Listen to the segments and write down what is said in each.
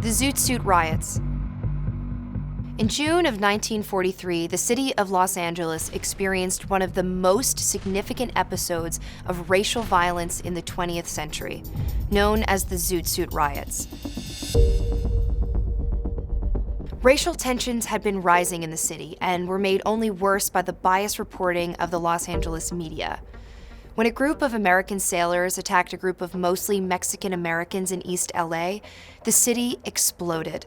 The Zoot Suit Riots. In June of 1943, the city of Los Angeles experienced one of the most significant episodes of racial violence in the 20th century, known as the Zoot Suit Riots. Racial tensions had been rising in the city and were made only worse by the biased reporting of the Los Angeles media. When a group of American sailors attacked a group of mostly Mexican Americans in East LA, the city exploded.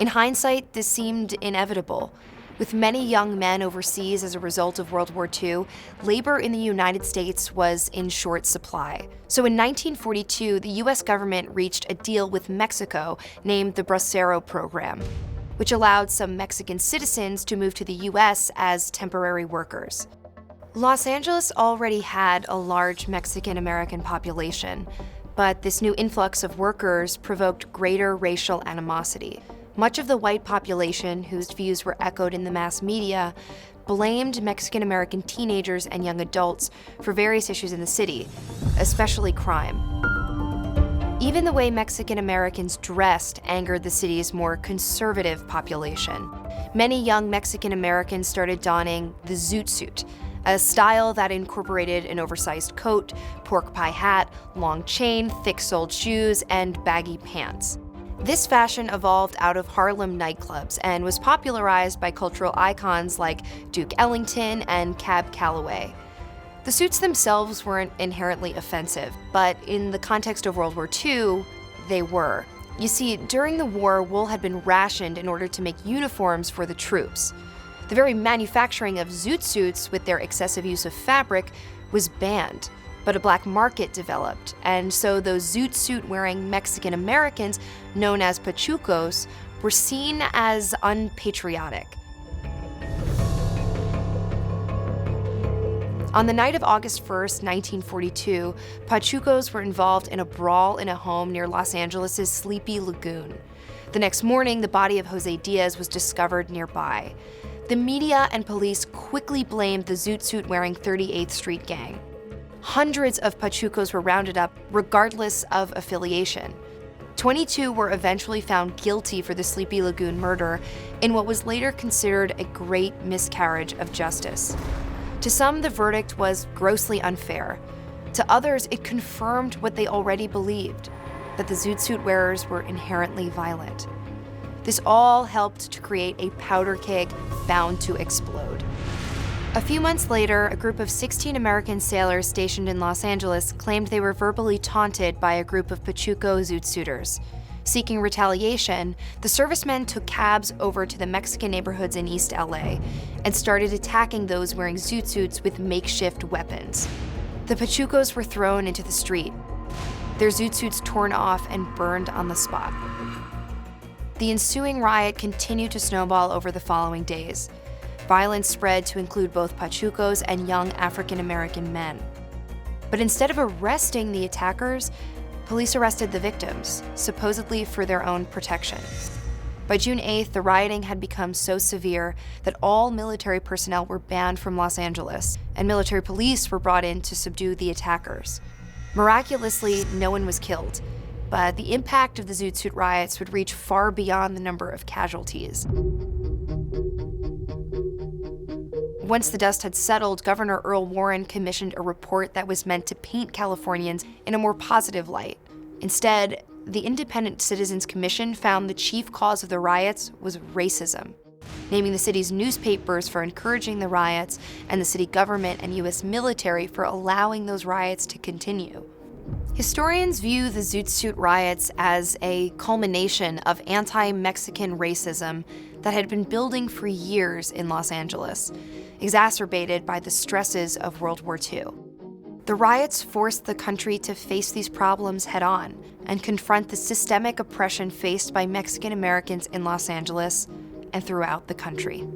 In hindsight, this seemed inevitable. With many young men overseas as a result of World War II, labor in the United States was in short supply. So in 1942, the US government reached a deal with Mexico named the Bracero Program, which allowed some Mexican citizens to move to the US as temporary workers. Los Angeles already had a large Mexican-American population, but this new influx of workers provoked greater racial animosity. Much of the white population, whose views were echoed in the mass media, blamed Mexican-American teenagers and young adults for various issues in the city, especially crime. Even the way Mexican-Americans dressed angered the city's more conservative population. Many young Mexican-Americans started donning the Zoot Suit, a style that incorporated an oversized coat, pork pie hat, long chain, thick-soled shoes, and baggy pants. This fashion evolved out of Harlem nightclubs and was popularized by cultural icons like Duke Ellington and Cab Calloway. The suits themselves weren't inherently offensive, but in the context of World War II, they were. You see, during the war, wool had been rationed in order to make uniforms for the troops. The very manufacturing of zoot suits, with their excessive use of fabric, was banned, but a black market developed, and so those zoot suit-wearing Mexican Americans, known as pachucos, were seen as unpatriotic. On the night of August 1st, 1942, pachucos were involved in a brawl in a home near Los Angeles' Sleepy Lagoon. The next morning, the body of Jose Diaz was discovered nearby. The media and police quickly blamed the zoot suit-wearing 38th Street gang. Hundreds of pachucos were rounded up, regardless of affiliation. 22 were eventually found guilty for the Sleepy Lagoon murder in what was later considered a great miscarriage of justice. To some, the verdict was grossly unfair. To others, it confirmed what they already believed, that the zoot suit wearers were inherently violent. This all helped to create a powder keg bound to explode. A few months later, a group of 16 American sailors stationed in Los Angeles claimed they were verbally taunted by a group of Pachuco zoot suiters. Seeking retaliation, the servicemen took cabs over to the Mexican neighborhoods in East LA and started attacking those wearing zoot suits with makeshift weapons. The Pachucos were thrown into the street, their zoot suits torn off and burned on the spot. The ensuing riot continued to snowball over the following days. Violence spread to include both Pachucos and young African-American men. But instead of arresting the attackers, police arrested the victims, supposedly for their own protection. By June 8th, the rioting had become so severe that all military personnel were banned from Los Angeles, and military police were brought in to subdue the attackers. Miraculously, no one was killed, but the impact of the Zoot Suit riots would reach far beyond the number of casualties. Once the dust had settled, Governor Earl Warren commissioned a report that was meant to paint Californians in a more positive light. Instead, the Independent Citizens Commission found the chief cause of the riots was racism, naming the city's newspapers for encouraging the riots and the city government and U.S. military for allowing those riots to continue. Historians view the Zoot Suit riots as a culmination of anti-Mexican racism that had been building for years in Los Angeles, exacerbated by the stresses of World War II. The riots forced the country to face these problems head-on and confront the systemic oppression faced by Mexican Americans in Los Angeles and throughout the country.